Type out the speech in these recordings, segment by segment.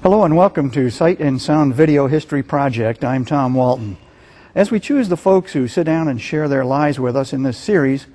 Hello and welcome to Sight and Sound Video History Project. I'm Tom Walton. As we choose the folks who sit down and share their lives with us in this series,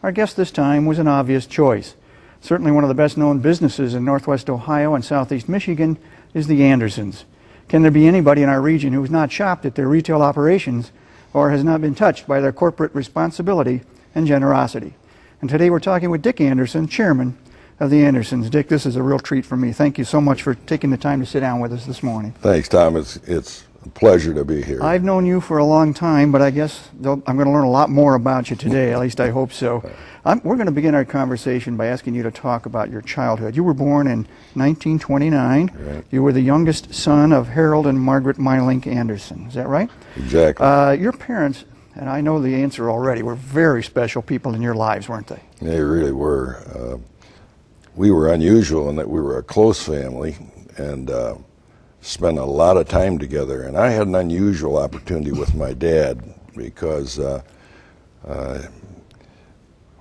our guest this time was an obvious choice. Certainly one of the best known businesses in Northwest Ohio and Southeast Michigan is the Andersons. Can there be anybody in our region who has not shopped at their retail operations or has not been touched by their corporate responsibility and generosity? And today we're talking with Dick Anderson, chairman of the Andersons. Dick, this is a real treat for me. Thank you so much for taking the time to sit down with us this morning. Thanks, Tom. It's a pleasure to be here. I've known you for a long time, but I guess I'm going to learn a lot more about you today. At least I hope so. We're going to begin our conversation by asking you to talk about your childhood. You were born in 1929. Right. You were the youngest son of Harold and Margaret Mylink Anderson. Is that right? Exactly. Your parents, and I know the answer already, were very special people in your lives, weren't they? They really were. We were unusual in that we were a close family and spent a lot of time together. And I had an unusual opportunity with my dad because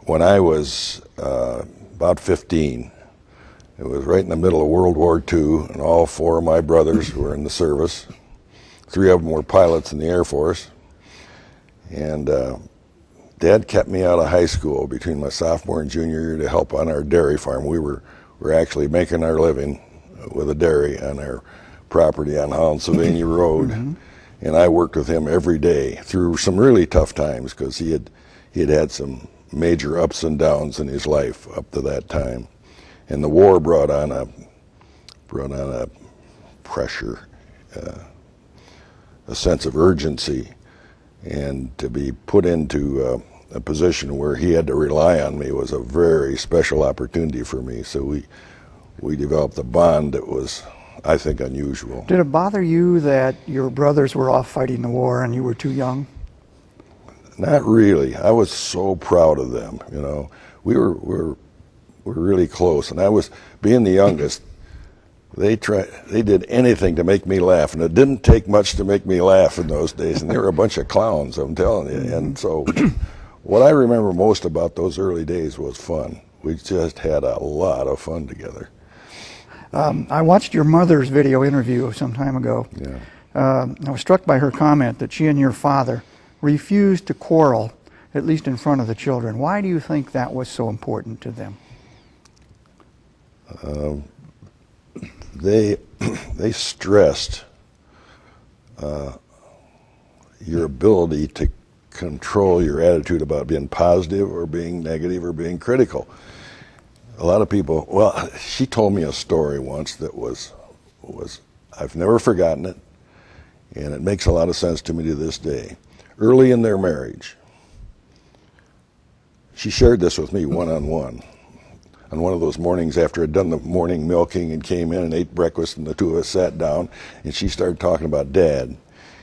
when I was about 15, it was right in the middle of World War II, and all four of my brothers were in the service. Three of them were pilots in the Air Force. And Dad kept me out of high school between my sophomore and junior year to help on our dairy farm. We were actually making our living with a dairy on our property on Holland-Sylvania Road. Mm-hmm. And I worked with him every day through some really tough times because he had some major ups and downs in his life up to that time. And the war brought on a pressure, a sense of urgency. And to be put into a position where he had to rely on me was a very special opportunity for me. So we developed a bond that was, I think, unusual. Did it bother you that your brothers were off fighting the war and you were too young? Not really. I was so proud of them. You know, we were really close, and I was being the youngest. They did anything to make me laugh, and it didn't take much to make me laugh in those days, and they were a bunch of clowns, I'm telling you. And so what I remember most about those early days was fun. We just had a lot of fun together. I watched your mother's video interview some time ago. Yeah. I was struck by her comment that she and your father refused to quarrel, at least in front of the children. Why do you think that was so important to them? They stressed your ability to control your attitude about being positive or being negative or being critical. A lot of people, well, she told me a story once that was I've never forgotten it, and it makes a lot of sense to me to this day. Early in their marriage, she shared this with me one-on-one. On one of those mornings after I'd done the morning milking and came in and ate breakfast, and the two of us sat down, and she started talking about Dad.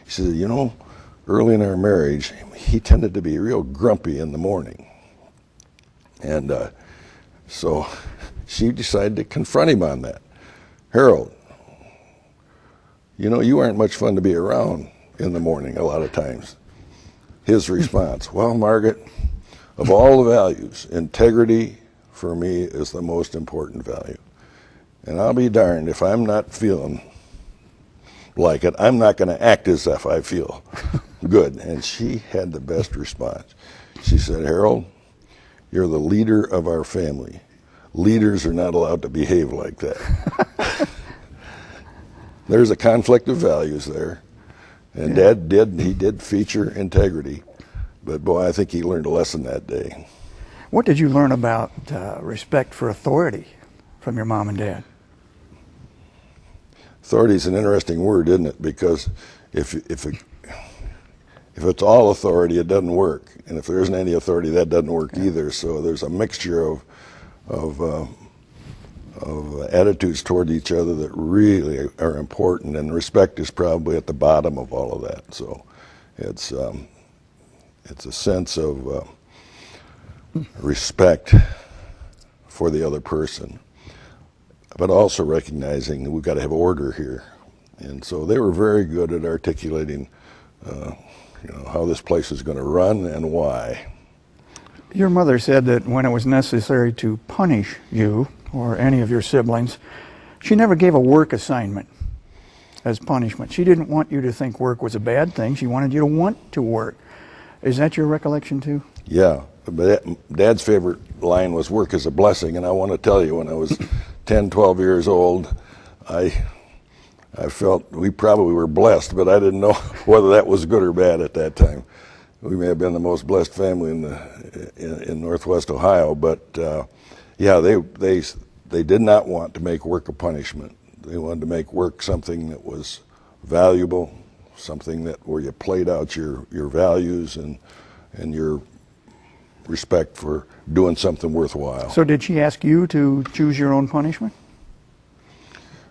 She said, you know, early in our marriage, he tended to be real grumpy in the morning. And so she decided to confront him on that. Harold, you know, you aren't much fun to be around in the morning a lot of times. His response, well, Margaret, of all the values, integrity for me is the most important value. And I'll be darned if I'm not feeling like it, I'm not going to act as if I feel good. And she had the best response. She said, Harold, you're the leader of our family. Leaders are not allowed to behave like that. There's a conflict of values there. And yeah. Dad did feature integrity. But boy, I think he learned a lesson that day. What did you learn about respect for authority from your mom and dad? Authority is an interesting word, isn't it? Because if it's all authority, it doesn't work, and if there isn't any authority, that doesn't work either. So there's a mixture of attitudes toward each other that really are important, and respect is probably at the bottom of all of that. So it's a sense of respect for the other person, but also recognizing that we've got to have order here. And so they were very good at articulating how this place is going to run and why. Your mother said that when it was necessary to punish you or any of your siblings, she never gave a work assignment. as punishment. She didn't want you to think work was a bad thing. She wanted you to want to work. Is that your recollection too? Yeah, but Dad's favorite line was "Work is a blessing," and I want to tell you, when I was 10, 12 years old, I felt we probably were blessed, but I didn't know whether that was good or bad at that time. We may have been the most blessed family in Northwest Ohio, but yeah, they did not want to make work a punishment. They wanted to make work something that was valuable, something that where you played out your values and your respect for doing something worthwhile. So did she ask you to choose your own punishment?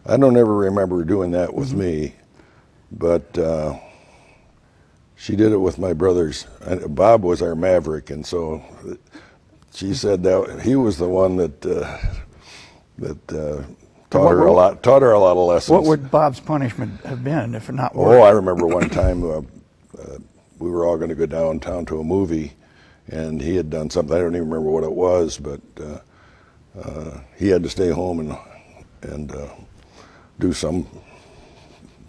I don't ever remember doing that with me, but she did it with my brothers. Bob was our maverick, and so she said that he was the one that taught her a lot of lessons. What would Bob's punishment have been if not work? Oh, I remember one time we were all going to go downtown to a movie, and he had done something. I don't even remember what it was, but he had to stay home and do some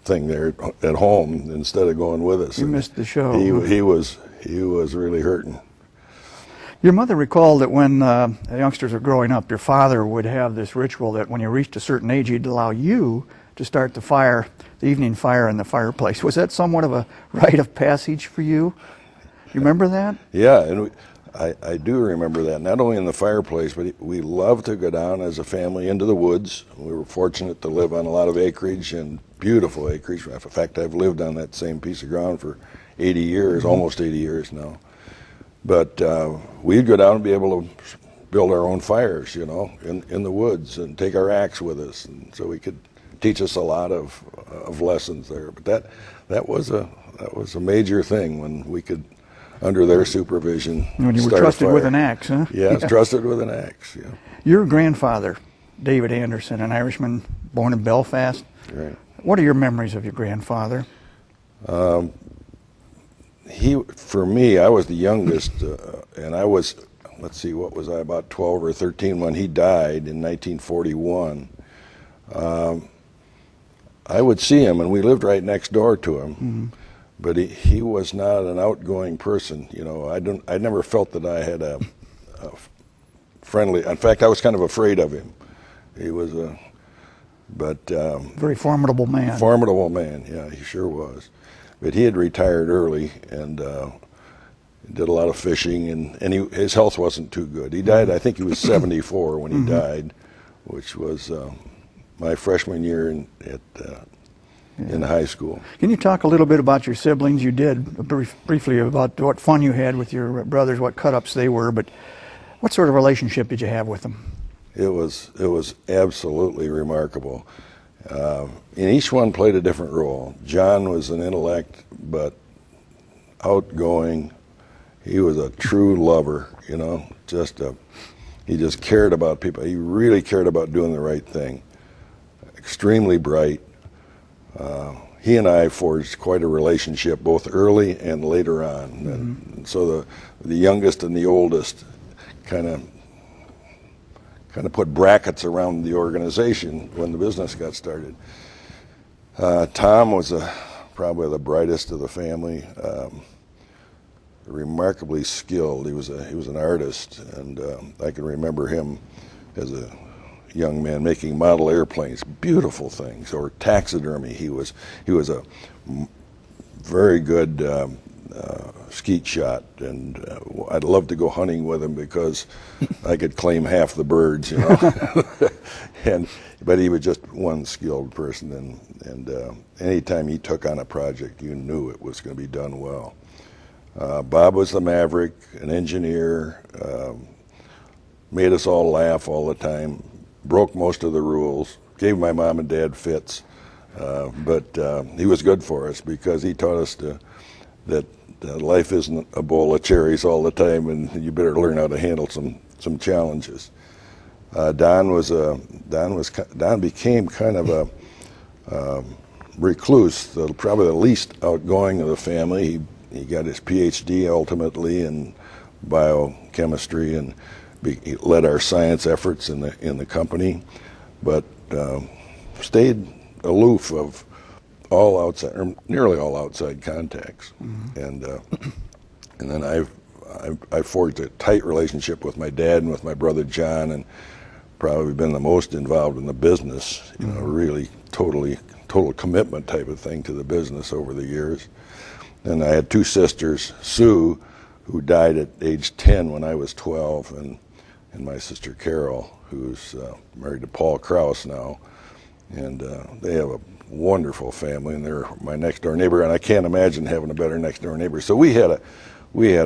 thing there at home instead of going with us. You missed the show. He was really hurting. Your mother recalled that when the youngsters were growing up, your father would have this ritual that when you reached a certain age, he'd allow you to start the evening fire in the fireplace. Was that somewhat of a rite of passage for you? You remember that? Yeah, and I do remember that. Not only in the fireplace, but we loved to go down as a family into the woods. We were fortunate to live on a lot of acreage, and beautiful acreage. In fact, I've lived on that same piece of ground for 80 years, almost 80 years now. But we'd go down and be able to build our own fires, you know, in the woods, and take our axe with us, and so he could teach us a lot of lessons there. But that was a major thing when we could, under their supervision, when you were trusted with an axe, huh? Yeah, trusted with an axe. Yeah. Your grandfather, David Anderson, an Irishman born in Belfast. Right. What are your memories of your grandfather? For me, I was the youngest, and I was, let's see, what was I, about 12 or 13 when he died in 1941. I would see him, and we lived right next door to him. Mm-hmm. But he was not an outgoing person. You know, I never felt that I had a friendly. In fact, I was kind of afraid of him. He was very formidable man. Formidable man, yeah, he sure was. But he had retired early and did a lot of fishing, and his health wasn't too good. He died, I think he was 74 when he died, which was my freshman year in high school. Can you talk a little bit about your siblings? You did briefly about what fun you had with your brothers, what cut-ups they were, but what sort of relationship did you have with them? It was absolutely remarkable. And each one played a different role. John was an intellect, but outgoing. He was a true lover, you know, he just cared about people. He really cared about doing the right thing. Extremely bright. He and I forged quite a relationship, both early and later on. Mm-hmm. And so the youngest and the oldest kind of put brackets around the organization when the business got started. Tom was probably the brightest of the family, remarkably skilled. He was an artist, and I can remember him as a young man making model airplanes, beautiful things, or taxidermy. He was a very good skeet shot, and I'd love to go hunting with him because I could claim half the birds, you know. But he was just one skilled person, and anytime he took on a project, you knew it was going to be done well. Bob was the maverick, an engineer, made us all laugh all the time, broke most of the rules, gave my mom and dad fits, but he was good for us because he taught us that life isn't a bowl of cherries all the time, and you better learn how to handle some challenges. Don became kind of a recluse, probably the least outgoing of the family. He got his PhD ultimately in biochemistry, and he led our science efforts in the company, but stayed aloof of all outside, or nearly all outside contacts. And then I forged a tight relationship with my dad and with my brother John, and probably been the most involved in the business, really total commitment type of thing to the business over the years. And I had two sisters, Sue, who died at age 10 when I was 12, and my sister Carol, who's married to Paul Krause now. And they have a wonderful family, and they're my next door neighbor, and I can't imagine having a better next door neighbor. So we had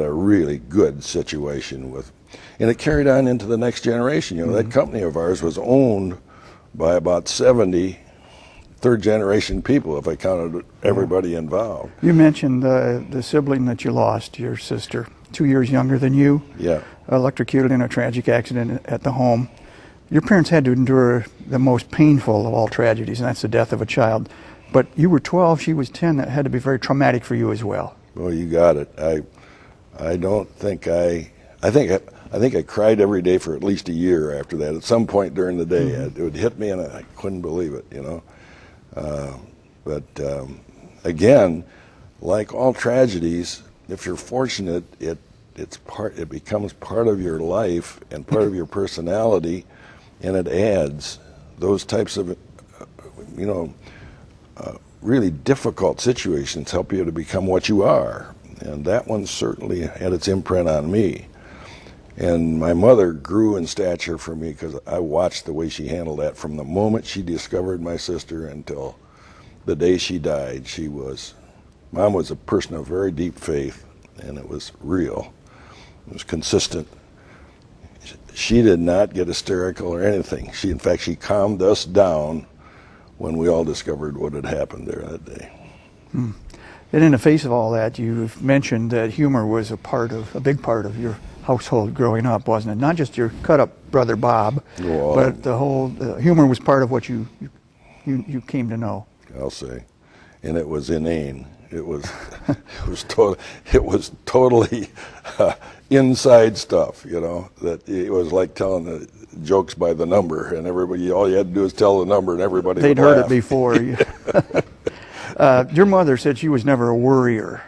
a really good situation and it carried on into the next generation. That company of ours was owned by about 70 third generation people, if I counted everybody involved. You mentioned the sibling that you lost, your sister, 2 years younger than you. Yeah. Electrocuted in a tragic accident at the home. Your parents had to endure the most painful of all tragedies, and that's the death of a child. But you were 12, she was 10. That had to be very traumatic for you as well. Well, you got it. I think I cried every day for at least a year after that. At some point during the day, it would hit me, and I couldn't believe it. But again, like all tragedies, if you're fortunate, it becomes part of your life and part of your personality, and it adds those types of really difficult situations help you to become what you are. And that one certainly had its imprint on me. And my mother grew in stature for me because I watched the way she handled that from the moment she discovered my sister until the day she died. Mom was a person of very deep faith, and it was real. It was consistent. She did not get hysterical or anything. In fact, she calmed us down when we all discovered what had happened there that day. And in the face of all that, you've mentioned that humor was a big part of your household growing up, wasn't it? Not just your cut-up brother Bob, but the whole humor was part of what you came to know. I'll say, and it was inane. It was totally inside stuff. That it was like telling the jokes by the number, and everybody, all you had to do is tell the number, and everybody they'd would heard laugh. it before. Your mother said she was never a worrier,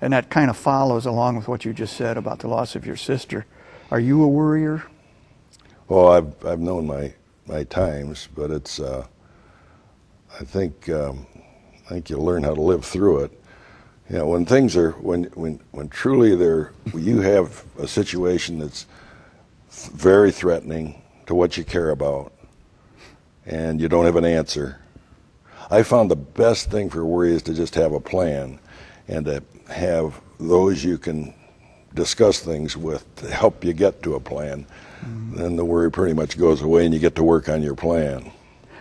and that kind of follows along with what you just said about the loss of your sister. Are you a worrier? Well, I've known my times, but it's I think you'll learn how to live through it. When things are when truly you have a situation that's very threatening to what you care about, and you don't have an answer. I found the best thing for worry is to just have a plan, and to have those you can discuss things with to help you get to a plan. Then the worry pretty much goes away, and you get to work on your plan.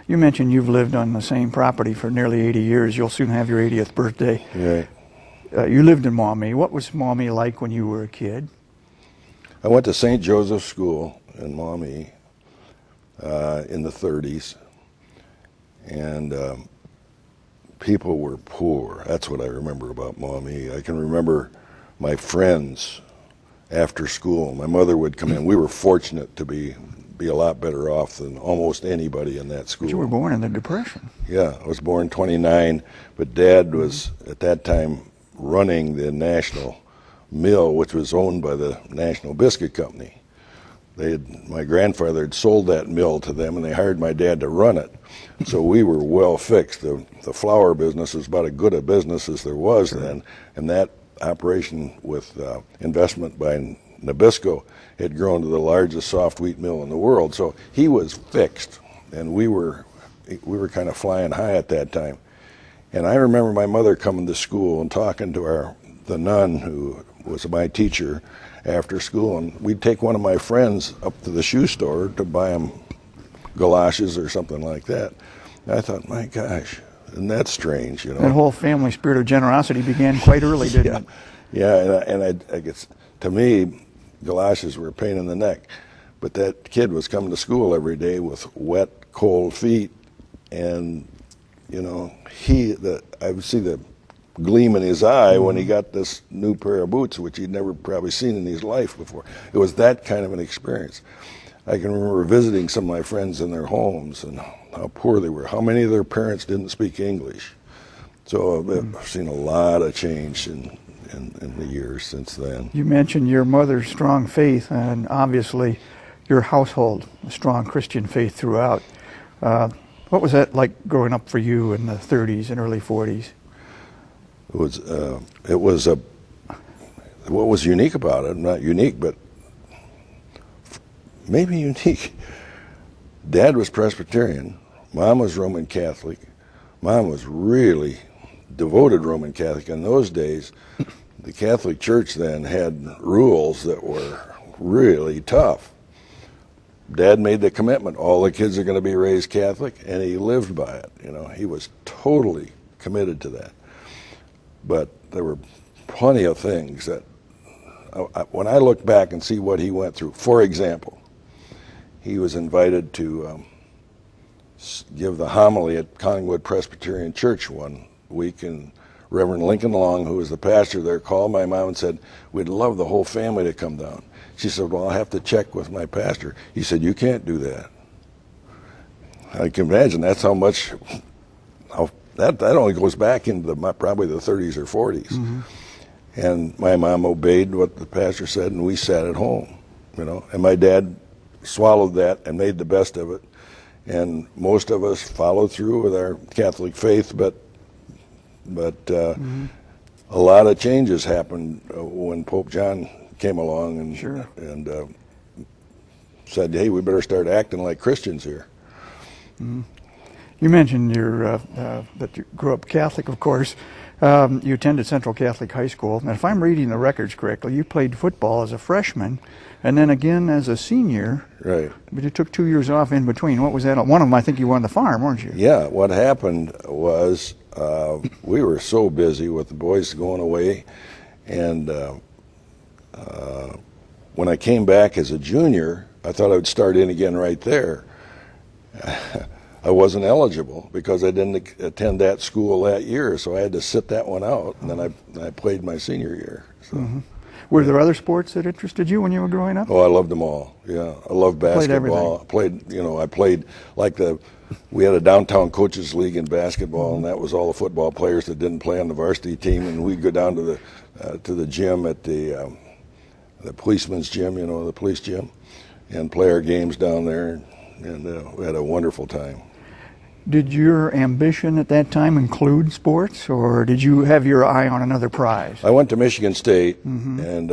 You mentioned you've lived on the same property for nearly 80 years. You'll soon have your 80th birthday. Right. You lived in Maumee. What was Maumee like when you were a kid? I went to St. Joseph's School in Maumee in the 30s, and people were poor. That's what I remember about Maumee. I can remember my friends after school. My mother would come in. We were fortunate to be a lot better off than almost anybody in that school. But you were born in the Depression. Yeah, I was born 29, but Dad was at that time running the National Mill, which was owned by the National Biscuit Company. My grandfather had sold that mill to them, and they hired my dad to run it. So we were well fixed. The flour business was about as good a business as there was then, and that operation with investment by Nabisco had grown to the largest soft wheat mill in the world. So he was fixed, and we were kind of flying high at that time. And I remember my mother coming to school and talking to the nun who was my teacher after school, and we'd take one of my friends up to the shoe store to buy him galoshes or something like that. And I thought, my gosh, isn't that strange, That whole family spirit of generosity began quite early, didn't it? Yeah, and I guess, to me, galoshes were a pain in the neck. But that kid was coming to school every day with wet, cold feet, and I would see the gleam in his eye when he got this new pair of boots, which he'd never probably seen in his life before. It was that kind of an experience. I can remember visiting some of my friends in their homes and how poor they were. How many of their parents didn't speak English? So I've seen a lot of change in the years since then. You mentioned your mother's strong faith, and obviously your household, a strong Christian faith throughout. What was that like growing up for you in the 30s and early 40s? What was unique about it, not unique, but maybe unique. Dad was Presbyterian. Mom was Roman Catholic. Mom was really devoted Roman Catholic. In those days, the Catholic Church then had rules that were really tough. Dad made the commitment, all the kids are going to be raised Catholic, and he lived by it. You know, he was totally committed to that. But there were plenty of things that, when I look back and see what he went through, for example, he was invited to give the homily at Collingwood Presbyterian Church one week, and Reverend Lincoln Long, who was the pastor there, called my mom and said, we'd love the whole family to come down. She said, well, I'll have to check with my pastor. He said, you can't do that. I can imagine that's how much, that only goes back into probably the 30s or 40s. Mm-hmm. And my mom obeyed what the pastor said, and we sat at home, you know. And my dad swallowed that and made the best of it. And most of us followed through with our Catholic faith, but mm-hmm. a lot of changes happened when Pope John came along and sure. and said, hey, we better start acting like Christians here. Mm-hmm. You mentioned that you grew up Catholic, of course. You attended Central Catholic High School. And if I'm reading the records correctly, you played football as a freshman and then again as a senior. Right. But you took 2 years off in between. What was that? One of them, I think you were on the farm, weren't you? Yeah. What happened was we were so busy with the boys going away. And when I came back as a junior, I thought I would start in again right there. I wasn't eligible because I didn't attend that school that year, so I had to sit that one out, and then I played my senior year. So. Mm-hmm. Were there other sports that interested you when you were growing up? Oh, I loved them all. Yeah, I loved basketball. I played like we had a downtown coaches league in basketball, mm-hmm. and that was all the football players that didn't play on the varsity team, and we'd go down to the gym at the policeman's gym, you know, the police gym, and play our games down there, and we had a wonderful time. Did your ambition at that time include sports, or did you have your eye on another prize? I went to Michigan State, mm-hmm. and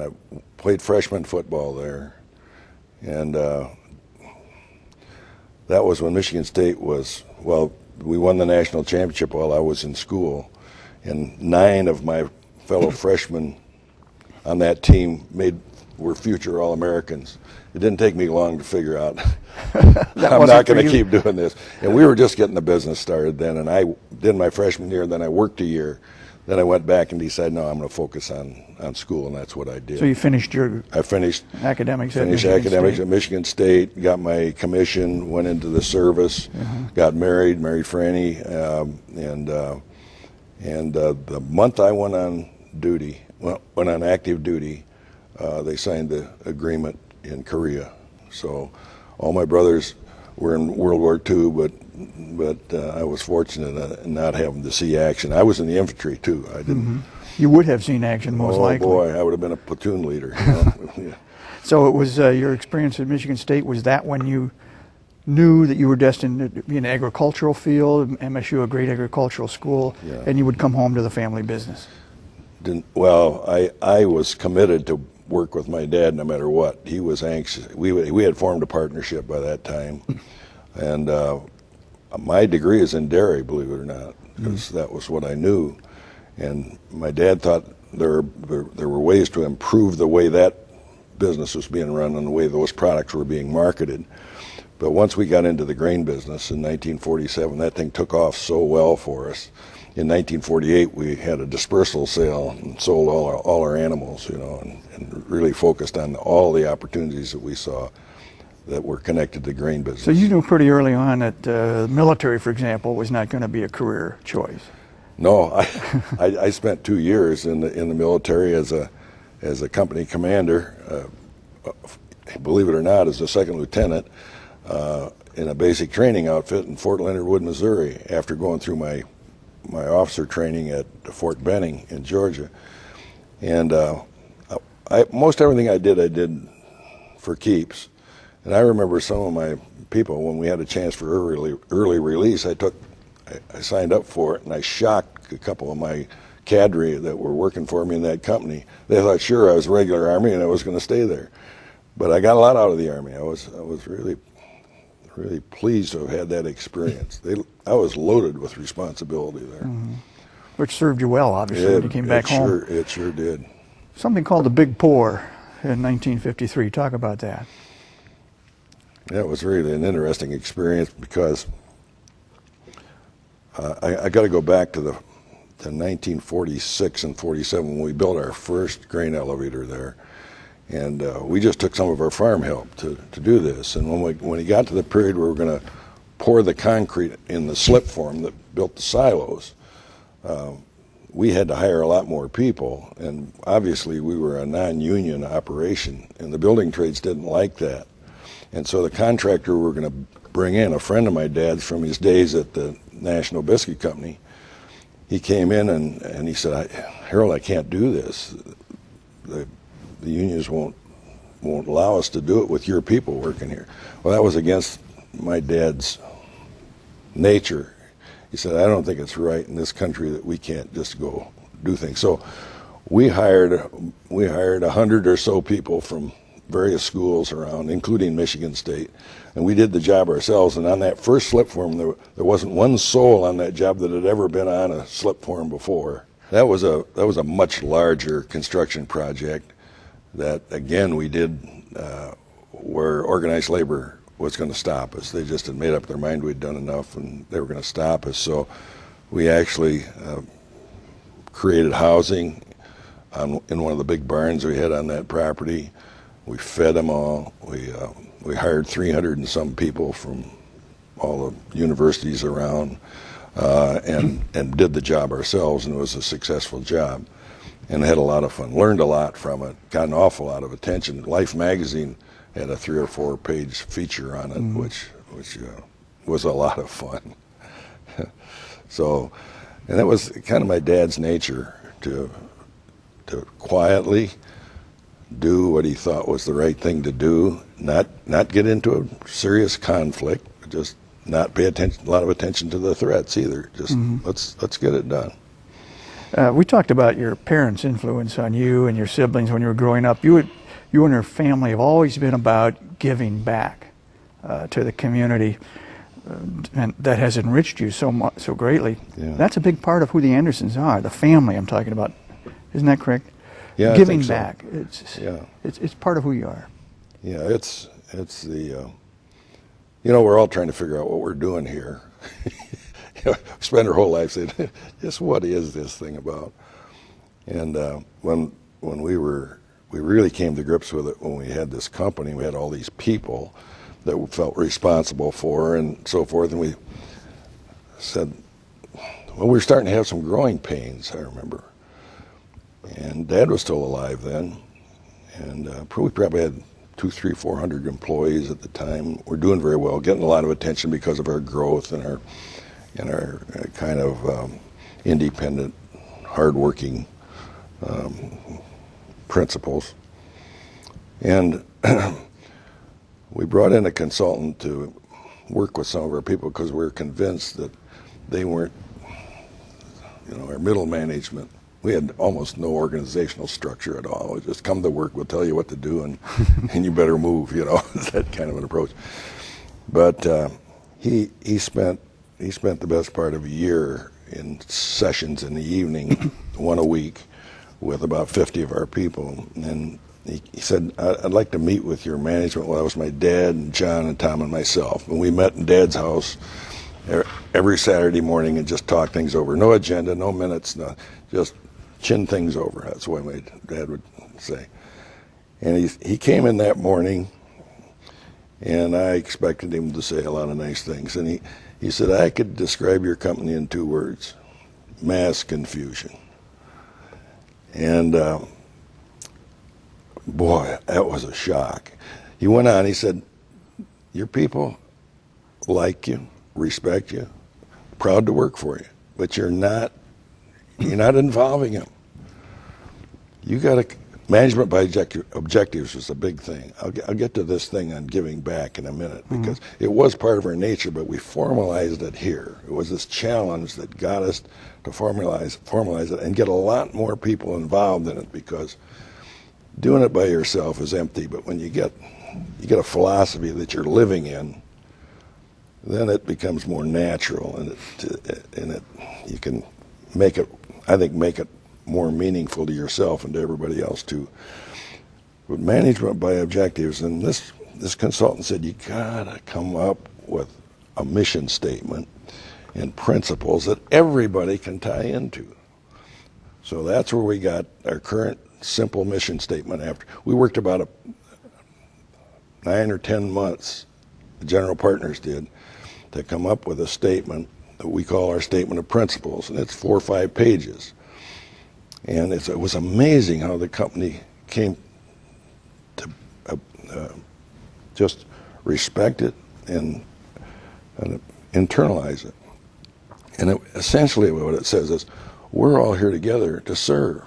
I played freshman football there, and that was when Michigan State we won the national championship while I was in school, and 9 of my fellow freshmen on that team were future All-Americans. It didn't take me long to figure out I'm not going to keep doing this. And we were just getting the business started then, and I did my freshman year, and then I worked a year. Then I went back and decided, no, I'm going to focus on school, and that's what I did. So you finished academics at Michigan State, got my commission, went into the service, got married Franny, and the month I went on active duty, they signed the agreement in Korea. So all my brothers were in World War II, but I was fortunate in not having to see action. I was in the infantry too. I didn't. Mm-hmm. You would have seen action most likely. Oh boy, I would have been a platoon leader. You know? Yeah. So it was your experience at Michigan State. Was that when you knew that you were destined to be in an agricultural field, MSU, a great agricultural school, yeah. and you would come home to the family business? I was committed to work with my dad no matter what. He was anxious. We had formed a partnership by that time, and my degree is in dairy, believe it or not, because that was what I knew. And my dad thought there were ways to improve the way that business was being run and the way those products were being marketed. But once we got into the grain business in 1947, that thing took off so well for us. In 1948, we had a dispersal sale and sold all our animals, you know, and really focused on all the opportunities that we saw that were connected to grain business. So you knew pretty early on that military, for example, was not going to be a career choice. No, I spent 2 years in the military as a company commander. Believe it or not, as a second lieutenant in a basic training outfit in Fort Leonard Wood, Missouri. After going through my my officer training at Fort Benning in Georgia, and most everything I did for keeps. And I remember some of my people, when we had a chance for early release, I signed up for it, and I shocked a couple of my cadre that were working for me in that company. They thought sure I was regular Army and I was going to stay there, but I got a lot out of the Army. I was really pleased to have had that experience. I was loaded with responsibility there. Mm-hmm. Which served you well, obviously, when you came back home. It sure did. Something called the Big Pour in 1953. Talk about that. That was really an interesting experience because I got to go back to 1946 and 47 when we built our first grain elevator there. And we just took some of our farm help to do this. And when we got to the period where we were going to pour the concrete in the slip form that built the silos, we had to hire a lot more people. And obviously we were a non-union operation, and the building trades didn't like that. And so the contractor we were going to bring in, a friend of my dad's from his days at the National Biscuit Company, he came in and he said, Harold, I can't do this. The unions won't allow us to do it with your people working here. Well, that was against my dad's nature. He said, I don't think it's right in this country that we can't just go do things. So we hired 100 or so people from various schools around, including Michigan State, and we did the job ourselves. And on that first slip form, there wasn't one soul on that job that had ever been on a slip form before. That was a much larger construction project that, again, we did where organized labor was going to stop us. They just had made up their mind we'd done enough and they were going to stop us. So we actually created housing in one of the big barns we had on that property. We fed them all. We hired 300 and some people from all the universities around and did the job ourselves, and it was a successful job. And had a lot of fun. Learned a lot from it. Got an awful lot of attention. Life magazine had a 3 or 4 page feature on it, which was a lot of fun. So, and that was kind of my dad's nature to quietly do what he thought was the right thing to do, not get into a serious conflict, just not pay a lot of attention to the threats either. Just let's get it done. We talked about your parents' influence on you and your siblings when you were growing up. You and your family have always been about giving back to the community, and that has enriched you so greatly. Yeah. That's a big part of who the Andersons are, the family I'm talking about. Isn't that correct? Yeah, giving I think so. back. It's part of who you are. Yeah, it's the we're all trying to figure out what we're doing here. Spend our whole life saying, just what is this thing about? And when we really came to grips with it when we had this company, we had all these people that we felt responsible for and so forth, and we said, well, we were starting to have some growing pains, I remember. And Dad was still alive then, and we probably had 200, 300, 400 employees at the time. We're doing very well, getting a lot of attention because of our growth and our kind of independent, hardworking principles. And we brought in a consultant to work with some of our people because we were convinced that they weren't, our middle management. We had almost no organizational structure at all. We just come to work, we'll tell you what to do, and you better move, that kind of an approach. But he spent the best part of a year in sessions in the evening, one a week, with about 50 of our people. And he said, I'd like to meet with your management. Well, that was my dad and John and Tom and myself. And we met in Dad's house every Saturday morning and just talked things over. No agenda, no minutes, just chin things over. That's what my dad would say. And he came in that morning, and I expected him to say a lot of nice things. And he said, I could describe your company in 2 words: mass confusion. And boy, that was a shock. He went on, he said, your people like you, respect you, proud to work for you. but you're not involving them. You got to management by objectives was a big thing. I'll get to this thing on giving back in a minute, because it was part of our nature, but we formalized it here. It was this challenge that got us to formalize it and get a lot more people involved in it, because doing it by yourself is empty. But when you get a philosophy that you're living in, then it becomes more natural, and you can make it more meaningful to yourself and to everybody else too. But management by objectives, and this consultant said, you gotta come up with a mission statement and principles that everybody can tie into. So that's where we got our current simple mission statement. After we worked about 9 or 10 months, the general partners did, to come up with a statement that we call our statement of principles, and it's 4 or 5 pages. And it was amazing how the company came to just respect it and internalize it. And essentially what it says is, we're all here together to serve.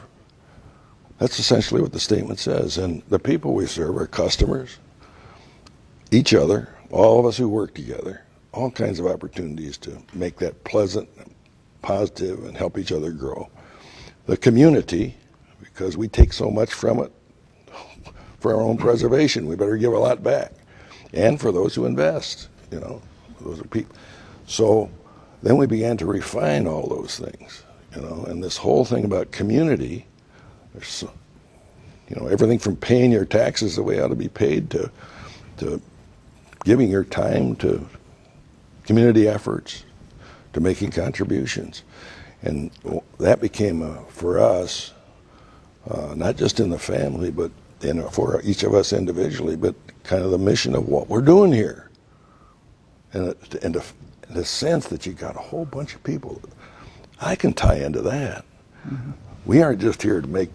That's essentially what the statement says. And the people we serve are customers, each other, all of us who work together, all kinds of opportunities to make that pleasant, positive, and help each other grow. The community, because we take so much from it for our own preservation, we better give a lot back. And for those who invest, those are people. So then we began to refine all those things, and this whole thing about community, everything from paying your taxes the way it ought to be paid to giving your time to community efforts, to making contributions. And that became, for us, not just in the family, but for each of us individually, but kind of the mission of what we're doing here. And the sense that you got a whole bunch of people, I can tie into that. Mm-hmm. We aren't just here to make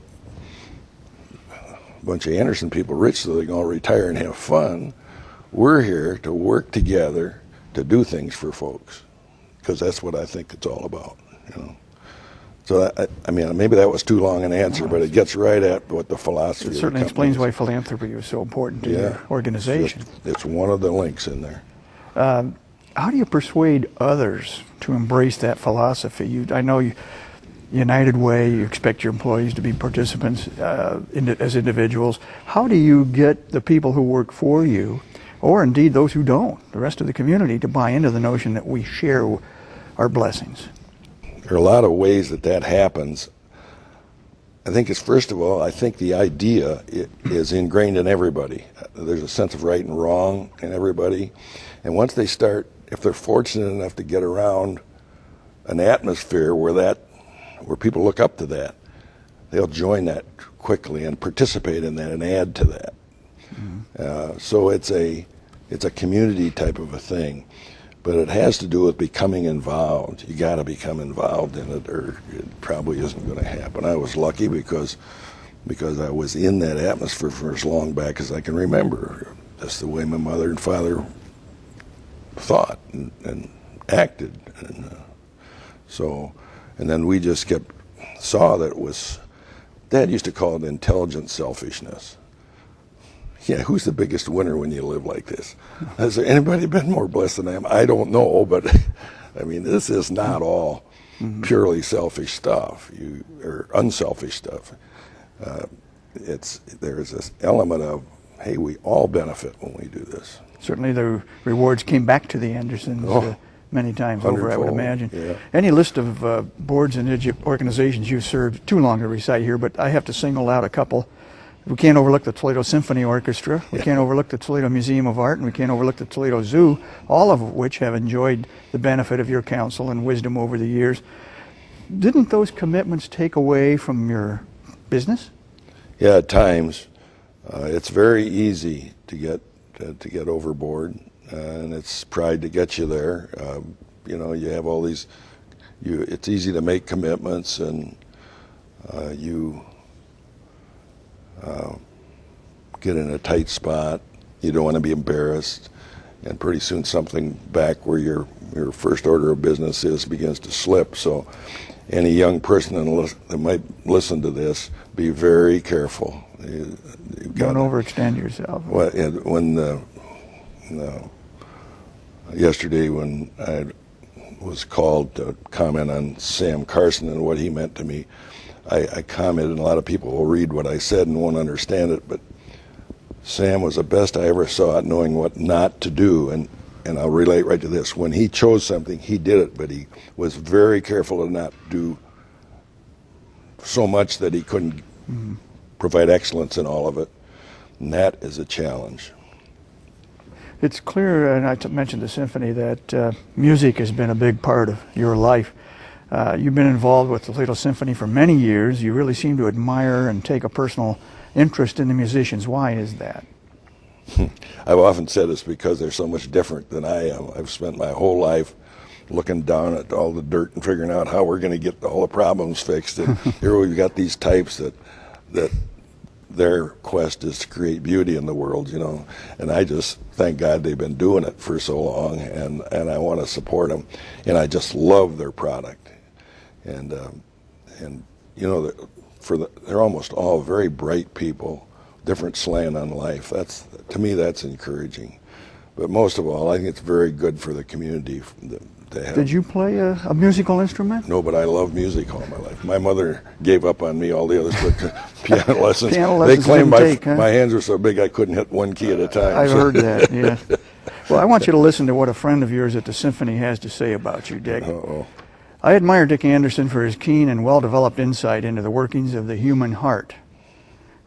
a bunch of Anderson people rich so they can all retire and have fun. We're here to work together to do things for folks, because that's what I think it's all about. So maybe that was too long an answer, but it gets right at what the philosophy of the company is. It certainly explains why philanthropy is so important to your organization. It's one of the links in there. How do you persuade others to embrace that philosophy? I know United Way, you expect your employees to be participants as individuals. How do you get the people who work for you, or indeed those who don't, the rest of the community, to buy into the notion that we share our blessings? There are a lot of ways that happens. I think it's, first of all, I think the idea is ingrained in everybody. There's a sense of right and wrong in everybody. And once they start, if they're fortunate enough to get around an atmosphere where people look up to that, they'll join that quickly and participate in that and add to that. Mm-hmm. So it's a community type of a thing. But it has to do with becoming involved. You got to become involved in it, or it probably isn't going to happen. I was lucky because I was in that atmosphere for as long back as I can remember. That's the way my mother and father thought and acted, and then we just saw that it was. Dad used to call it intelligent selfishness. Yeah, who's the biggest winner when you live like this? Has there anybody been more blessed than I am? I don't know, but this is not all purely selfish stuff, or unselfish stuff. There's this element of, hey, we all benefit when we do this. Certainly the rewards came back to the Andersons many times over, I would imagine. Yeah. Any list of boards and organizations you've served, too long to recite here, but I have to single out a couple. We can't overlook the Toledo Symphony Orchestra, we can't overlook the Toledo Museum of Art, and we can't overlook the Toledo Zoo, all of which have enjoyed the benefit of your counsel and wisdom over the years. Didn't those commitments take away from your business? Yeah, at times. It's very easy to get overboard, and it's pride to get you there. You have all these, it's easy to make commitments, and you get in a tight spot. You don't want to be embarrassed. and pretty soon something back where your first order of business begins to slip. So any young person that might listen to this, be very careful. Don't overextend yourself. Yesterday when I was called to comment on Sam Carson and what he meant to me, I commented, and a lot of people will read what I said and won't understand it, but Sam was the best I ever saw at knowing what not to do, and I'll relate right to this. When he chose something, he did it, but he was very careful to not do so much that he couldn't provide excellence in all of it, and that is a challenge. It's clear, and I mentioned the symphony, that music has been a big part of your life. You've been involved with the Toledo Symphony for many years. You really seem to admire and take a personal interest in the musicians. Why is that? I've often said it's because they're so much different than I am. I've spent my whole life looking down at all the dirt and figuring out how we're going to get all the problems fixed. And here we've got these types that their quest is to create beauty in the world, you know. And I just thank God they've been doing it for so long, and I want to support them. And I just love their product. And you know, they're almost all very bright people, different slant on life. To me, that's encouraging. But most of all, I think it's very good for the community to have. Did you play a musical instrument? No, but I love music all my life. My mother gave up on me all the others, but piano lessons. Piano lessons they claimed huh? my hands were so big I couldn't hit one key at a time. I've heard that, yeah. Well, I want you to listen to what a friend of yours at the Symphony has to say about you, Dick. Uh-oh. I admire Dick Anderson for his keen and well-developed insight into the workings of the human heart.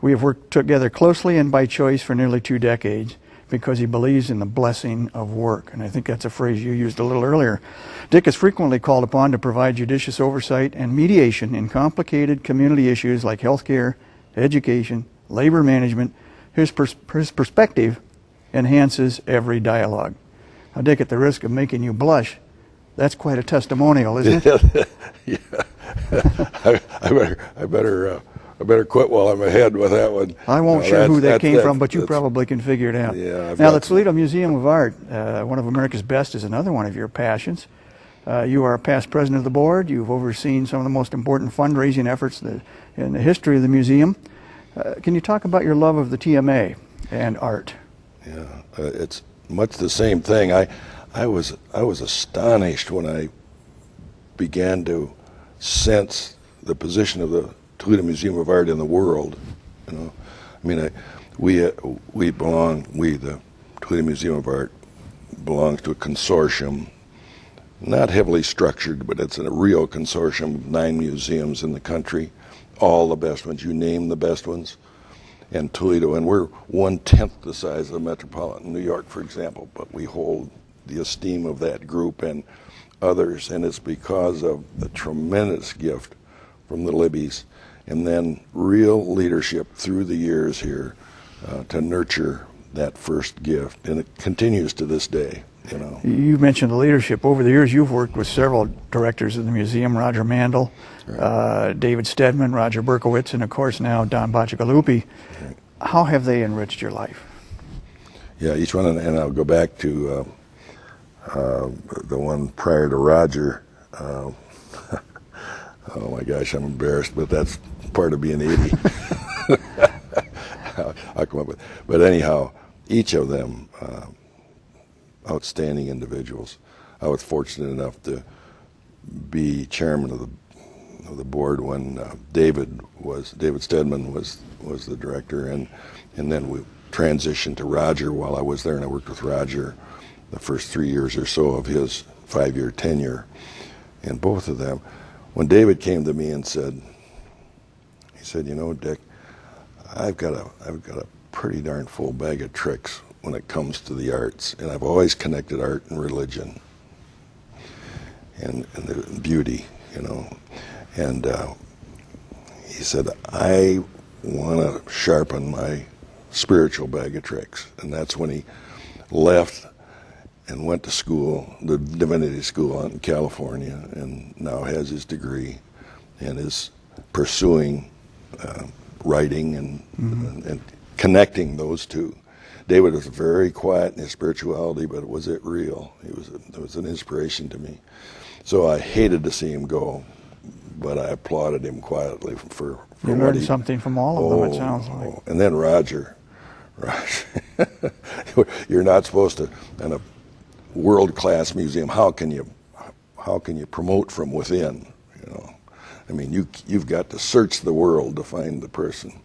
We have worked together closely and by choice for nearly 2 decades because he believes in the blessing of work. And I think that's a phrase you used a little earlier. Dick is frequently called upon to provide judicious oversight and mediation in complicated community issues like healthcare, education, labor management. His perspective enhances every dialogue. Now, Dick, at the risk of making you blush, that's quite a testimonial, isn't it? Yeah. I better quit while I'm ahead with that one. I won't share who that came from, but you probably can figure it out. Yeah, now, the Toledo Museum of Art, one of America's best, is another one of your passions. You are a past president of the board. You've overseen some of the most important fundraising efforts in the history of the museum. Can you talk about your love of the TMA and art? Yeah, it's much the same thing. I was astonished when I began to sense the position of the Toledo Museum of Art in the world. You know, I mean, the Toledo Museum of Art belongs to a consortium, not heavily structured, but it's a real consortium of 9 museums in the country, all the best ones. You name the best ones. And Toledo, and we're 1/10 the size of metropolitan New York, for example, but we hold the esteem of that group and others, and it's because of the tremendous gift from the Libbies, and then real leadership through the years here to nurture that first gift, and it continues to this day. You know, you mentioned the leadership. Over the years, you've worked with several directors of the museum: Roger Mandel, right. David Stedman, Roger Berkowitz, and of course now Don Bacigalupi. Right. How have they enriched your life? Yeah, each one, and I'll go back to the one prior to Roger. Oh my gosh, I'm embarrassed, but that's part of being 80. I'll come up with. But anyhow, each of them outstanding individuals. I was fortunate enough to be chairman of the board when David Stedman was the director, and then we transitioned to Roger while I was there, and I worked with Roger the first 3 years or so of his 5-year tenure. And both of them, when David came to me and said, you know, Dick, I've got a pretty darn full bag of tricks when it comes to the arts, and I've always connected art and religion and the beauty, you know. And he said, I want to sharpen my spiritual bag of tricks. And that's when he left and went to school, the divinity school out in California, and now has his degree and is pursuing writing and connecting those two. David was very quiet in his spirituality, but was it real? It was an inspiration to me. So I hated to see him go, but I applauded him quietly for you what learned he, something from all of them, it sounds like. And then Roger, you're not supposed to, in a world-class museum, how can you promote from within? You know, I mean, you've got to search the world to find the person.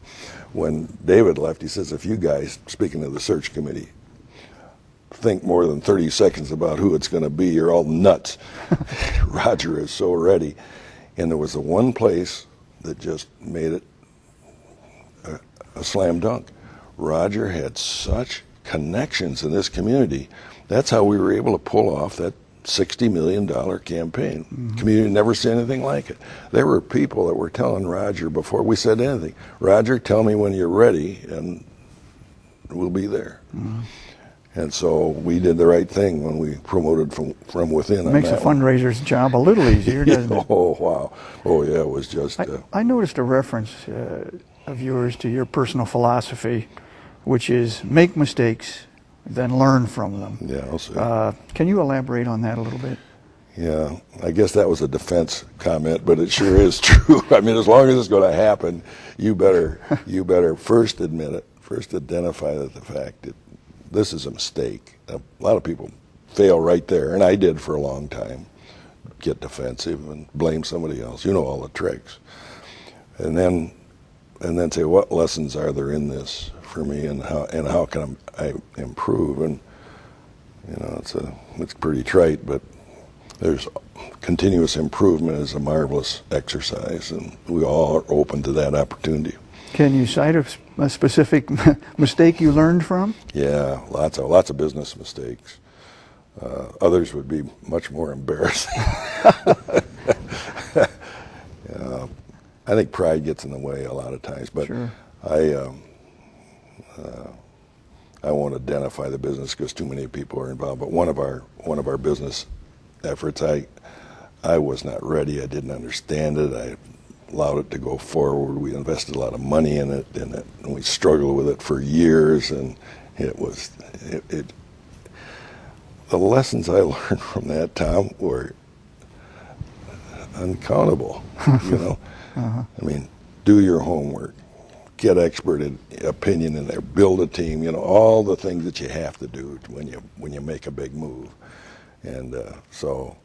When David left, he says, if you guys, speaking of the search committee, think more than 30 seconds about who it's going to be, you're all nuts. Roger is so ready. And there was the one place that just made it a slam dunk. Roger had such connections in this community. That's how we were able to pull off that $60 million campaign. Mm-hmm. Community never seen anything like it. There were people that were telling Roger before we said anything, Roger, tell me when you're ready and we'll be there. Mm-hmm. And so we did the right thing when we promoted from within. It makes a fundraiser's job a little easier, doesn't it? Oh, wow. Oh, yeah, it was just... I noticed a reference of yours to your personal philosophy, which is make mistakes, then learn from them. Yeah, I'll say. Can you elaborate on that a little bit? Yeah, I guess that was a defense comment, but it sure is true. I mean, as long as it's going to happen, you better first admit it, first identify the fact that this is a mistake. A lot of people fail right there, and I did for a long time. Get defensive and blame somebody else. You know all the tricks. And then say, what lessons are there in this for me, and how can I improve? And you know, it's pretty trite, but there's continuous improvement is a marvelous exercise, and we all are open to that opportunity. Can you cite a specific mistake you learned from? Yeah, lots of business mistakes. Others would be much more embarrassing. I think pride gets in the way a lot of times, but sure. I won't identify the business because too many people are involved. But one of our business efforts, I was not ready. I didn't understand it. I allowed it to go forward. We invested a lot of money in it, and we struggled with it for years. And the lessons I learned from that, Tom, were uncountable. You know, uh-huh. I mean, do your homework, get expert opinion in there, build a team. You know, all the things that you have to do when you make a big move. And so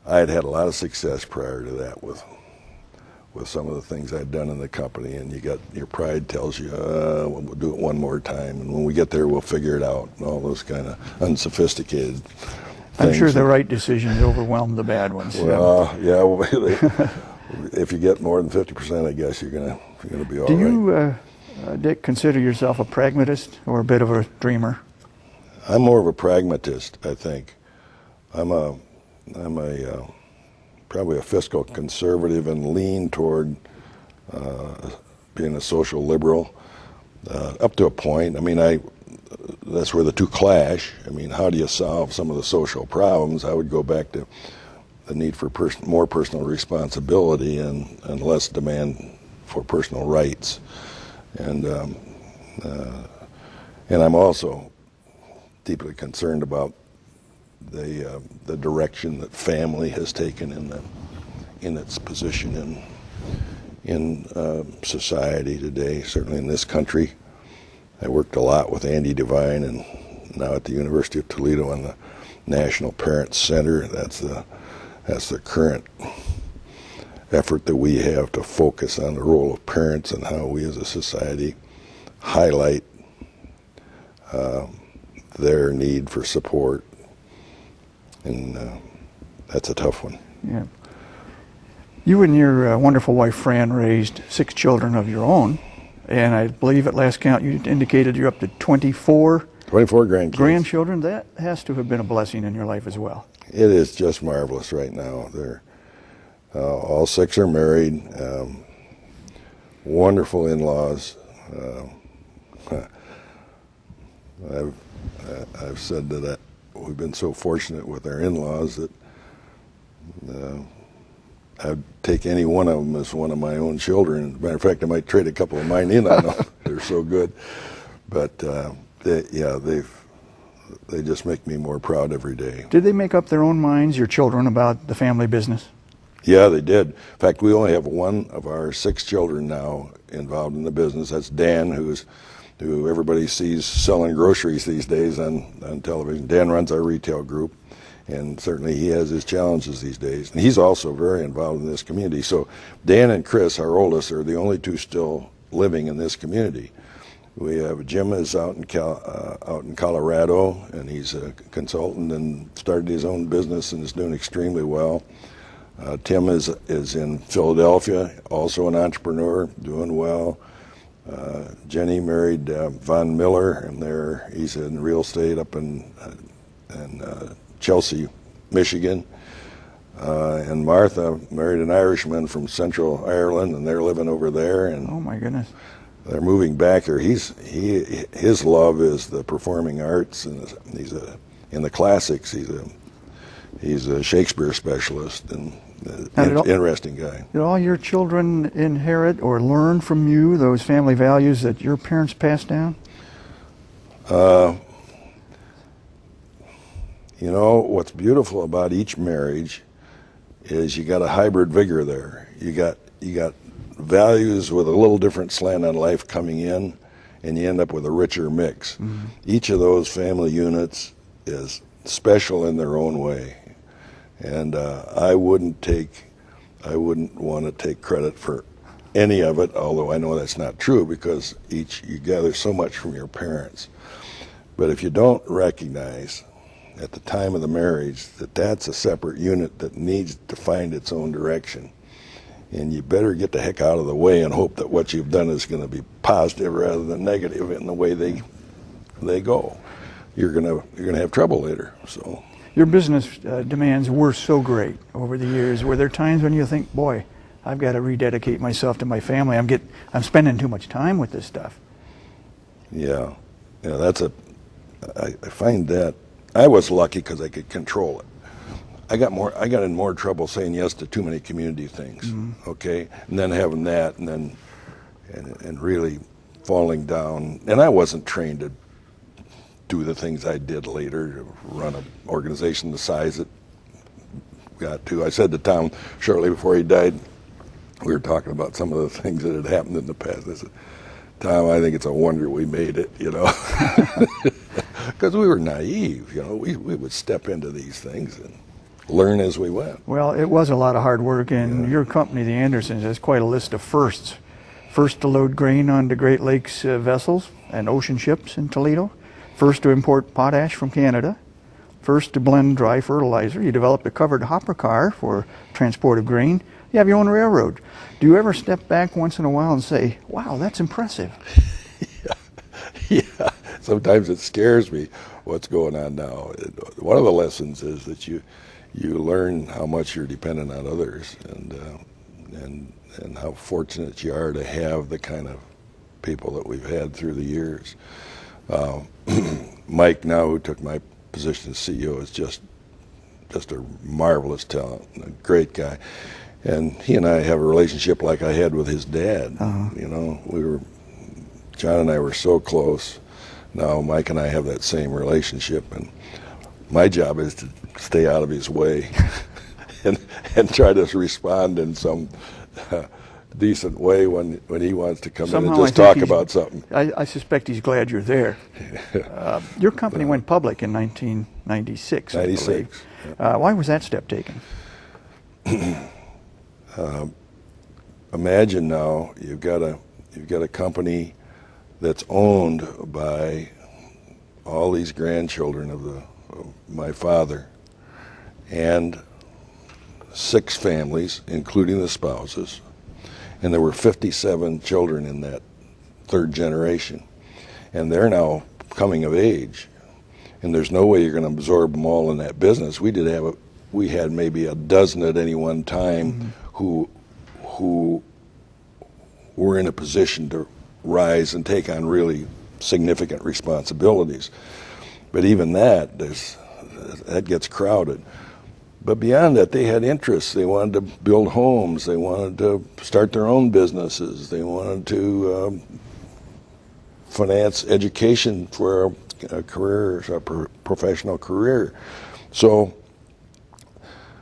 I had a lot of success prior to that with some of the things I'd done in the company, and your pride tells you, we'll do it one more time, and when we get there, we'll figure it out, and all those kind of unsophisticated things. I'm sure the right decisions overwhelm the bad ones. Well, yeah, if you get more than 50%, I guess you're gonna be all right. Do you, Dick, consider yourself a pragmatist or a bit of a dreamer? I'm more of a pragmatist, I think. I'm probably a fiscal conservative and lean toward being a social liberal up to a point. I mean, that's where the two clash. I mean, how do you solve some of the social problems? I would go back to the need for more personal responsibility and less demand for personal rights. And I'm also deeply concerned about the direction that family has taken in its position in society today, certainly in this country. I worked a lot with Andy Devine, and now at the University of Toledo on the National Parent Center. That's the current effort that we have to focus on the role of parents and how we as a society highlight their need for support. And that's a tough one. Yeah. You and your wonderful wife, Fran, raised 6 children of your own. And I believe at last count you indicated you're up to 24 grandkids. Grandchildren. That has to have been a blessing in your life as well. It is just marvelous right now. They're all 6 are married. Wonderful in-laws. I've said that we've been so fortunate with our in-laws that I'd take any one of them as one of my own children. As a matter of fact, I might trade a couple of mine in on them. They're so good. But they just make me more proud every day. Did they make up their own minds, your children, about the family business? Yeah, they did. In fact, we only have one of our 6 children now involved in the business. That's Dan, who everybody sees selling groceries these days on television. Dan runs our retail group, and certainly he has his challenges these days. And he's also very involved in this community. So Dan and Chris, our oldest, are the only 2 still living in this community. We have Jim is out in Colorado, and he's a consultant and started his own business and is doing extremely well. Tim is in Philadelphia, also an entrepreneur, doing well. Jenny married Von Miller, and he's in real estate up in Chelsea, Michigan. And Martha married an Irishman from Central Ireland, and they're living over there. And oh my goodness! They're moving back here. His love is the performing arts, and he's in the classics. He's a Shakespeare specialist, and interesting guy. Did all your children inherit or learn from you those family values that your parents passed down? You know, what's beautiful about each marriage is you got a hybrid vigor there. You got values with a little different slant on life coming in, and you end up with a richer mix. Mm-hmm. Each of those family units is special in their own way, and I wouldn't want to take credit for any of it, although I know that's not true, because you gather so much from your parents. But if you don't recognize at the time of the marriage that that's a separate unit that needs to find its own direction, and you better get the heck out of the way and hope that what you've done is going to be positive rather than negative in the way they go. You're gonna have trouble later. So your business demands were so great over the years. Were there times when you think, boy, I've got to rededicate myself to my family. I'm spending too much time with this stuff. Yeah, I find that I was lucky because I could control it. I got in more trouble saying yes to too many community things. Mm-hmm. Okay, and then having that, and really falling down. And I wasn't trained to do the things I did later, to run an organization the size it got to. I said to Tom shortly before he died, we were talking about some of the things that had happened in the past. I said, Tom, I think it's a wonder we made it, because we were naive. We would step into these things and learn as we went. Well, it was a lot of hard work, and your company, the Andersons, has quite a list of firsts. First to load grain onto Great Lakes vessels and ocean ships in Toledo. First to import potash from Canada. First to blend dry fertilizer. You developed a covered hopper car for transport of grain. You have your own railroad. Do you ever step back once in a while and say, wow, that's impressive? Yeah. Sometimes it scares me what's going on now. One of the lessons is that you learn how much you're dependent on others, and how fortunate you are to have the kind of people that we've had through the years. Mike, now, who took my position as CEO, is just a marvelous talent, a great guy. And he and I have a relationship like I had with his dad. Uh-huh. John and I were so close. Now Mike and I have that same relationship, and my job is to stay out of his way and try to respond in some decent way when he wants to come in and just talk about something. I suspect he's glad you're there. Your company went public in 1996. 96. Why was that step taken? Imagine now you've got a company that's owned by all these grandchildren of my father, and 6 families, including the spouses, and there were 57 children in that third generation, and they're now coming of age, and there's no way you're going to absorb them all in that business. We had maybe a dozen at any one time. Mm-hmm. who were in a position to rise and take on really significant responsibilities. But even that gets crowded. But beyond that, they had interests. They wanted to build homes. They wanted to start their own businesses. They wanted to finance education for a career, a professional career. So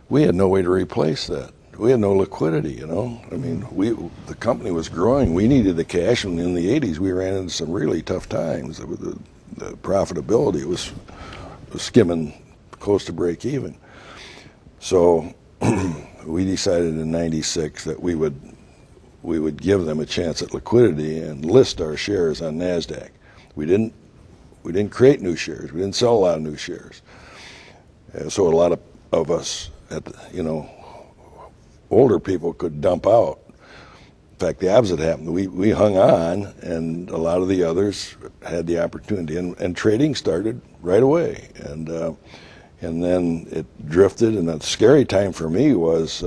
we had no way to replace that. We had no liquidity, you know. I mean, the company was growing. We needed the cash, and in the 80s, we ran into some really tough times. The profitability was skimming close to break even. So we decided in '96 that we would give them a chance at liquidity and list our shares on NASDAQ. We didn't create new shares. We didn't sell a lot of new shares. So a lot of us, older people could dump out. In fact, the opposite happened. We hung on, and a lot of the others had the opportunity, and trading started right away. And then it drifted, and the scary time for me was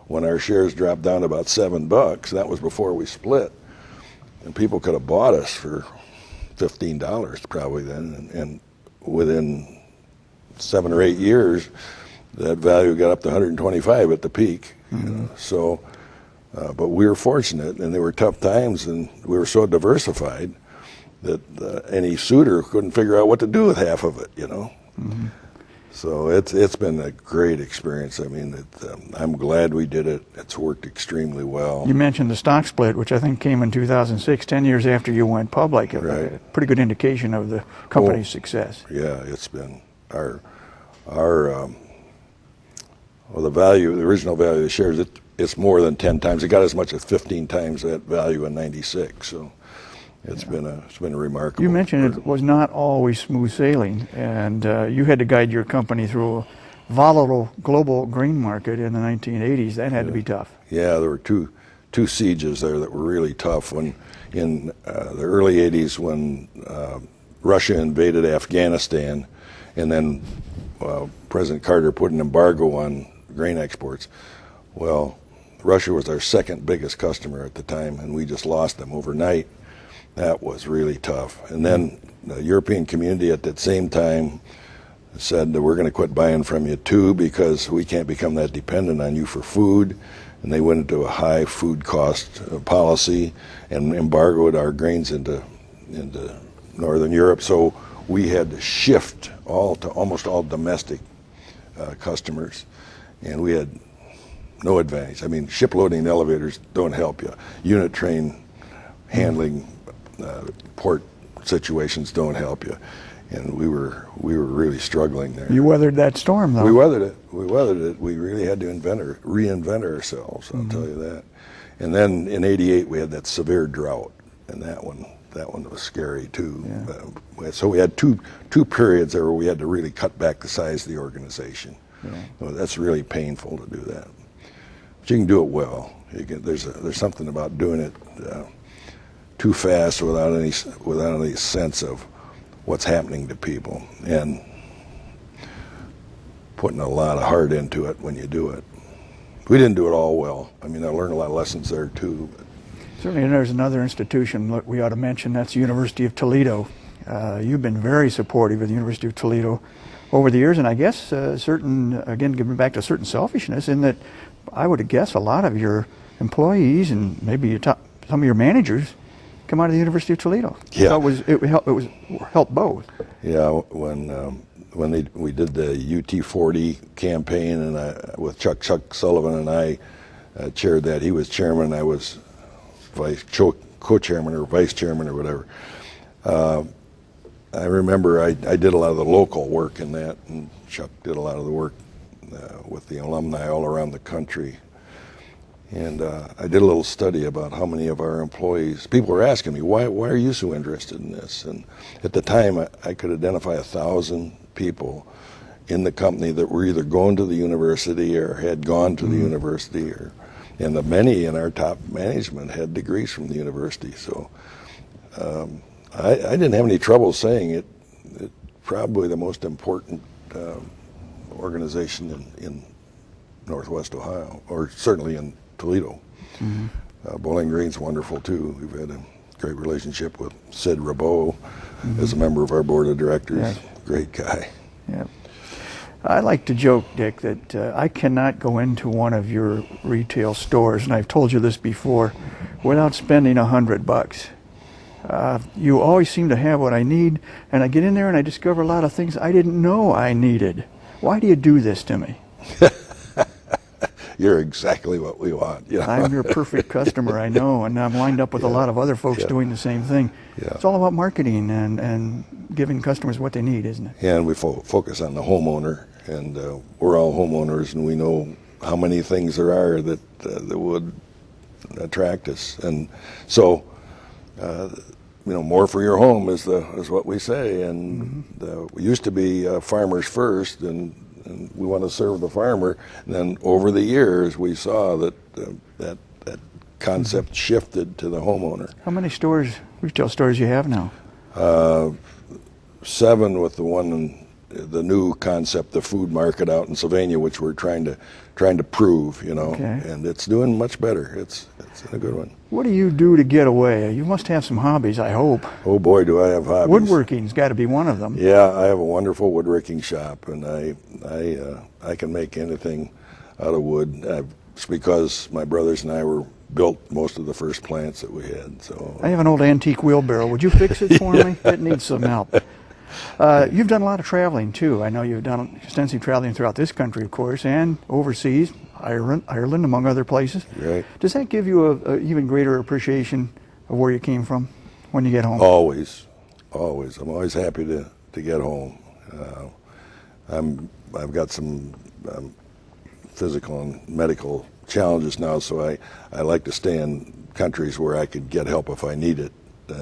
when our shares dropped down to about $7. That was before we split, and people could have bought us for $15 probably then, and within 7 or 8 years, that value got up to 125 at the peak. So, but we were fortunate, and they were tough times, and we were so diversified that any suitor couldn't figure out what to do with half of it, you know. So it's been a great experience. I mean, I'm glad we did it. It's worked extremely well. You mentioned the stock split, which I think came in 2006, 10 years after you went public. Right. A pretty good indication of the company's success. Yeah, it's been our the value, the original value of the shares, it's more than 10 times. It got as much as 15 times that value in '96. So it's been a remarkable. You mentioned it was not always smooth sailing, and you had to guide your company through a volatile global grain market in the 1980s. That had to be tough. Yeah, there were two sieges there that were really tough. When in the early '80s, when Russia invaded Afghanistan, and then President Carter put an embargo on grain exports. Well, Russia was our second biggest customer at the time, and we just lost them overnight. That was really tough. And then the European community at that same time said that we're going to quit buying from you too, because we can't become that dependent on you for food. And they went into a high food cost policy and embargoed our grains into Northern Europe. So we had to shift to almost all domestic customers, and we had no advantage. I mean, ship loading elevators don't help you. Unit train handling port situations don't help you, and we were really struggling there. You weathered that storm, though. We weathered it. We really had to reinvent ourselves. I'll tell you that. And then in '88 we had that severe drought, and that one was scary too. Yeah. So we had two periods there where we had to really cut back the size of the organization. Yeah. Well, that's really painful to do that. But you can do it well. There's something about doing it too fast without any sense of what's happening to people, and putting a lot of heart into it when you do it. We didn't do it all well. I mean, I learned a lot of lessons there too. Certainly, there's another institution we ought to mention. That's the University of Toledo. You've been very supportive of the University of Toledo over the years, and I guess giving back to certain selfishness in that I would guess a lot of your employees and maybe some of your managers come out of the University of Toledo. Yeah. So it helped both. Yeah, when we did the UT40 campaign, and with Chuck Sullivan, and I chaired that. He was chairman, I was co-chairman or vice chairman or whatever. I remember I did a lot of the local work in that, and Chuck did a lot of the work with the alumni all around the country. And I did a little study about how many of our employees, people were asking me, why are you so interested in this? And at the time, I could identify 1,000 people in the company that were either going to the university or had gone to the university, and the many in our top management had degrees from the university. So I didn't have any trouble saying it. It's probably the most important organization in Northwest Ohio, or certainly in Toledo. Bowling Green's wonderful too. We've had a great relationship with Sid Rabot as a member of our board of directors. Yes. Great guy. Yeah. I like to joke, Dick, that I cannot go into one of your retail stores, and I've told you this before, without spending $100. You always seem to have what I need, and I get in there and I discover a lot of things I didn't know I needed. Why do you do this to me? You're exactly what we want. You know? I'm your perfect customer, I know, and I'm lined up with a lot of other folks doing the same thing. Yeah. It's all about marketing and giving customers what they need, isn't it? And we focus on the homeowner, and we're all homeowners, and we know how many things there are that would attract us. And so, more for your home is what we say. And we used to be farmers first, and we want to serve the farmer. And then over the years, we saw that that concept shifted to the homeowner. How many retail stores you have now? 7 with the new concept, the food market out in Sylvania, which we're trying to prove, Okay. And it's doing much better. It's a good one. What do you do to get away? You must have some hobbies, I hope. Oh boy, do I have hobbies. Woodworking's got to be one of them. Yeah, I have a wonderful woodworking shop, and I can make anything out of wood. It's because my brothers and I built most of the first plants that we had. So I have an old antique wheelbarrow. Would you fix it for me? It needs some help. You've done a lot of traveling too. I know you've done extensive traveling throughout this country, of course, and overseas, Ireland, among other places. Right. Does that give you a even greater appreciation of where you came from when you get home? Always. I'm always happy to get home. I've got some physical and medical challenges now, so I like to stay in countries where I could get help if I need it.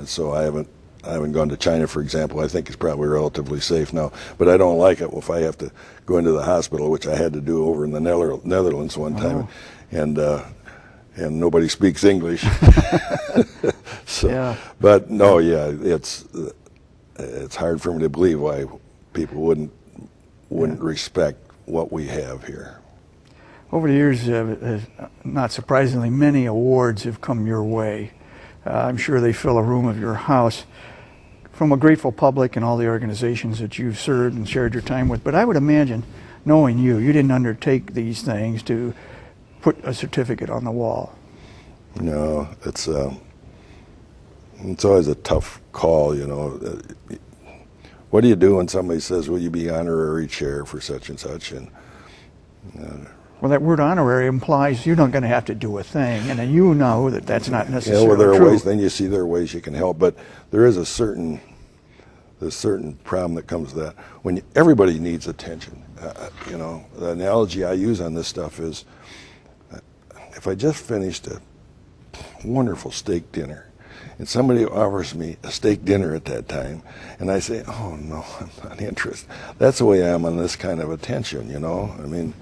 So I haven't gone to China, for example. I think it's probably relatively safe now, but I don't like it if I have to go into the hospital, which I had to do over in the Netherlands one time, and nobody speaks English. So, yeah. But no, yeah, it's hard for me to believe why people wouldn't respect what we have here. Over the years, not surprisingly, many awards have come your way. I'm sure they fill a room of your house from a grateful public and all the organizations that you've served and shared your time with. But I would imagine, knowing you didn't undertake these things to put a certificate on the wall. No, it's always a tough call, What do you do when somebody says, will you be honorary chair for such and such? And well, that word honorary implies you're not going to have to do a thing, and then you know that that's not necessarily well, there are true. ways. Then you see there are ways you can help, but there is a certain problem that comes to that when everybody needs attention. The analogy I use on this stuff is, if I just finished a wonderful steak dinner, and somebody offers me a steak dinner at that time, and I say, "Oh no, I'm not interested." That's the way I am on this kind of attention. I mean.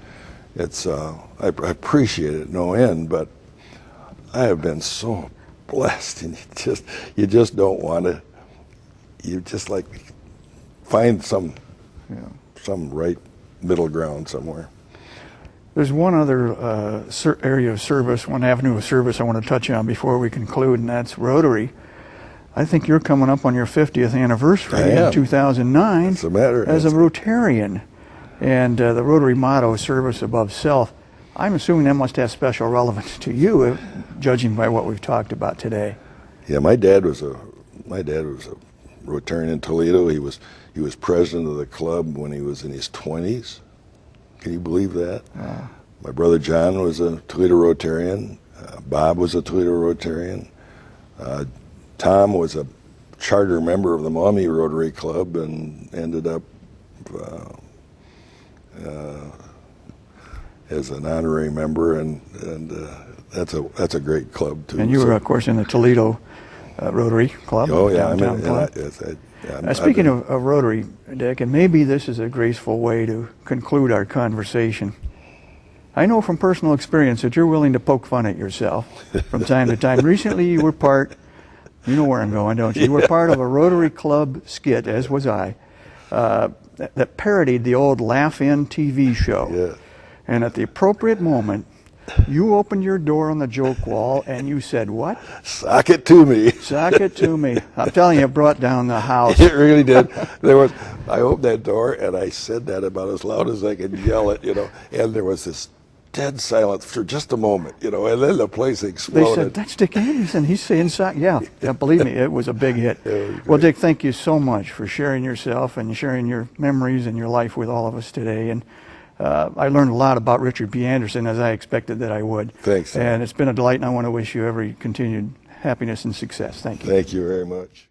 It's I appreciate it no end, but I have been so blessed, and you just don't want to. You just like find some right middle ground somewhere. There's one other area of service, one avenue of service I want to touch on before we conclude, and that's Rotary. I think you're coming up on your 50th anniversary in 2009 What's the matter? as a Rotarian. And the Rotary motto, service above self. I'm assuming that must have special relevance to you, judging by what we've talked about today. Yeah, my dad was a Rotarian in Toledo. He was president of the club when he was in his 20s. Can you believe that? My brother John was a Toledo Rotarian. Bob was a Toledo Rotarian. Tom was a charter member of the Maumee Rotary Club and ended up as an honorary member, and that's a great club too. And you were, of course, in the Toledo Rotary Club. Oh yeah, Speaking of Rotary, Dick, and maybe this is a graceful way to conclude our conversation. I know from personal experience that you're willing to poke fun at yourself from time to time. Recently, you were you know where I'm going, don't you? You were part of a Rotary Club skit, as was I, that parodied the old Laugh-In TV show. Yeah. And at the appropriate moment, you opened your door on the joke wall and you said, what? Sock it to me. Sock it to me. I'm telling you, it brought down the house. It really did. I opened that door and I said that about as loud as I could yell it, and there was this dead silent for just a moment, you know, and then the place They exploded. said, "That's Dick Anderson. He's inside." Yeah, believe me, it was a big hit. Well, Dick, thank you so much for sharing yourself and sharing your memories and your life with all of us today. And I learned a lot about Richard B. Anderson, as I expected that I would. Thanks, Tom. And it's been a delight, and I want to wish you every continued happiness and success. Thank you. Thank you very much.